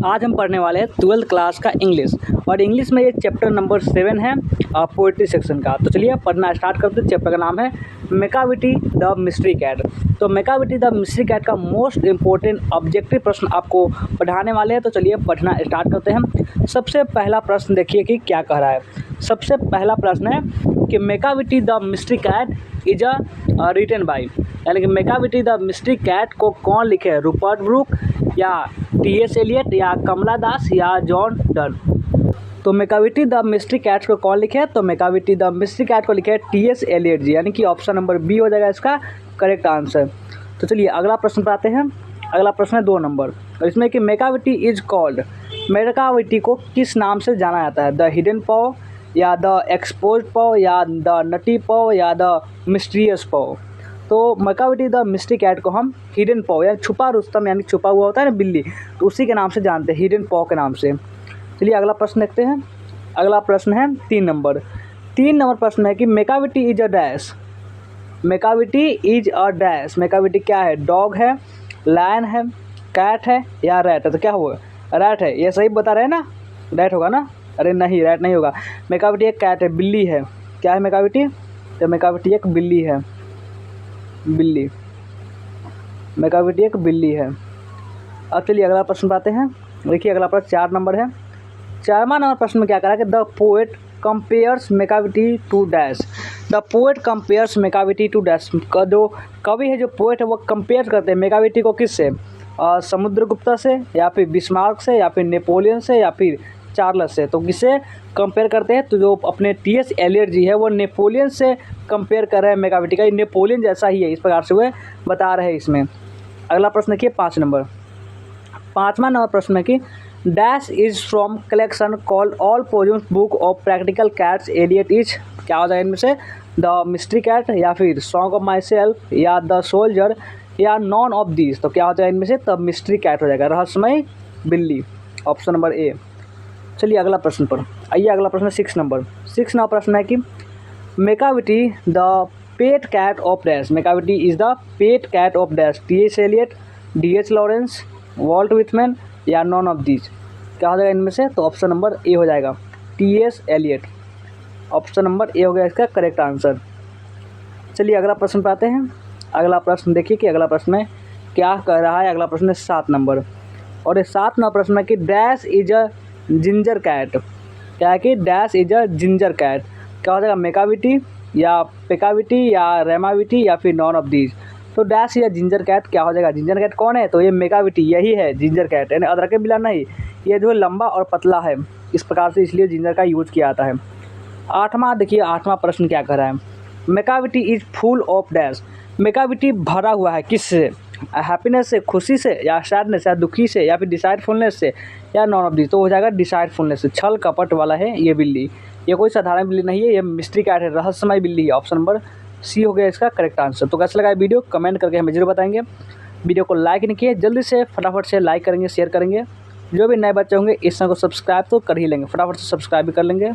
आज हम पढ़ने वाले हैं 12th क्लास का इंग्लिश और इंग्लिश में ये चैप्टर नंबर 7 है पोइट्री सेक्शन का। तो चलिए पढ़ना स्टार्ट करते हैं। चैप्टर का नाम है मैकाविटी द मिस्ट्री कैट। तो मैकाविटी द मिस्ट्री कैट का मोस्ट इंपॉर्टेंट ऑब्जेक्टिव प्रश्न आपको पढ़ाने वाले हैं। तो चलिए पढ़ना स्टार्ट करते हैं। सबसे पहला प्रश्न देखिए कि क्या कह रहा है। सबसे पहला प्रश्न है कि Macavity the mystery cat is written by, यानी कि मैकाविटी द मिस्ट्री कैट को कौन लिखे है, रूपर्ट ब्रूक या टी.एस. एलियट या कमला दास या जॉन डन। तो मैकाविटी द मिस्ट्री कैट को कौन लिखे है, तो मैकाविटी द मिस्ट्री कैट को लिखे है टी.एस. एलियट जी, यानी कि ऑप्शन नंबर बी हो जाएगा इसका करेक्ट आंसर। तो चलिए अगला प्रश्न पर आते हैं। अगला प्रश्न है 2 नंबर और इसमें कि मैकाविटी इज कॉल्ड, मैकाविटी को किस नाम से जाना जाता है, द हिडन पॉ या द एक्सपोज पॉ या द नटी पॉ या द मिस्टीरियस पॉ। तो मैकाविटी द मिस्ट्री कैट को हम हिडन पॉ या छुपा रुस्तम यानी छुपा हुआ होता है ना बिल्ली, तो उसी के नाम से जानते हैं, हिडन पॉ के नाम से। चलिए अगला प्रश्न देखते हैं। अगला प्रश्न है 3 नंबर। 3 नंबर प्रश्न है कि Macavity is a dash, Macavity is a dash. Macavity क्या है, डॉग है, लायन है, कैट है या रैट है। तो क्या हुआ, रैट है, ये सही बता रहे हैं ना, रैट होगा ना। अरे नहीं, रैट नहीं होगा। मैकाविटी एक कैट है, बिल्ली है। क्या है मैकाविटी, तो मैकाविटी एक बिल्ली है, बिल्ली, मैकाविटी एक बिल्ली है। अब चलिए अगला प्रश्न पाते हैं। देखिए अगला प्रश्न 4 नंबर है। 4वां नंबर प्रश्न में क्या करा कि the poet compares Macavity to dash, the poet compares Macavity to dash. का जो कवि है, जो पोएट है, वो कंपेयर करते हैं मैकाविटी को किससे, समुद्रगुप्ता से या फिर बिस्मार्क से या फिर नेपोलियन से या फिर चार्ल्स से। तो किससे कंपेयर करते हैं, तो जो अपने टी.एस. एलियट जी है वो नेपोलियन से कंपेयर कर रहे हैं मैकाविटी का, ये नेपोलियन जैसा ही है, इस प्रकार से वो बता रहे हैं इसमें। अगला प्रश्न देखिए 5 नंबर। 5वां नंबर प्रश्न है कि dash is from collection called all poems book of practical cats Eliot is. क्या हो जाएगा इनमें से, द मिस्ट्री कैट या फिर सॉन्ग ऑफ माई सेल्फ या द सोल्जर या नॉन ऑफ दीज। तो क्या हो जाएगा इनमें से, तब मिस्ट्री कैट हो जाएगा, रहस्यमय बिल्ली, ऑप्शन नंबर ए। चलिए अगला प्रश्न पर आइए। अगला प्रश्न 6 नंबर। 6 नंबर प्रश्न है कि Macavity the pet cat of dash, Macavity is the pet cat of dash, T S. Eliot, D H. Lawrence, Walt Whitman या नॉन ऑफ दीज। क्या हो जाएगा इनमें से, तो ऑप्शन नंबर ए हो जाएगा, T S. Eliot, option number A हो गया इसका करेक्ट आंसर। चलिए अगला प्रश्न पर आते हैं। अगला प्रश्न देखिए कि अगला प्रश्न में क्या कह रहा है। अगला प्रश्न है 7 नंबर और ये 7 नंबर प्रश्न है कि dash is a ginger cat. क्या है कि dash is a ginger cat. क्या हो जाएगा, मैकाविटी या पेकाविटी या रेमाविटी या फिर नॉन ऑफ दीज। तो डैश या जिंजर कैट क्या हो जाएगा, जिंजर कैट कौन है, तो ये मैकाविटी यही है जिंजर कैट, यानी अदरक के बिला नहीं, ये जो लंबा और पतला है इस प्रकार से, इसलिए जिंजर का यूज किया जाता है। 8वां देखिए, 8वां प्रश्न क्या कर रहा है, Macavity is full of dash. Macavity भरा हुआ है किससे, हैप्पीनेस से, खुशी से या सैडनेस या दुखी से या फिर डिसाइडफुलनेस से या नॉन ऑफ दिस। तो हो जाएगा डिसाइडफुलनेस से, छल कपट वाला है ये बिल्ली, ये कोई साधारण बिल्ली नहीं है, ये मिस्ट्री कैट है, रहस्यमय बिल्ली है, ऑप्शन नंबर सी हो गया इसका करेक्ट आंसर। तो कैसा लगा वीडियो कमेंट करके हमें जरूर बताएंगे। वीडियो को लाइक नहीं किए, जल्दी से फटाफट से लाइक करेंगे, शेयर करेंगे। जो भी नए बच्चे होंगे इस चैनल को सब्सक्राइब तो कर ही लेंगे, फटाफट से सब्सक्राइब भी कर लेंगे।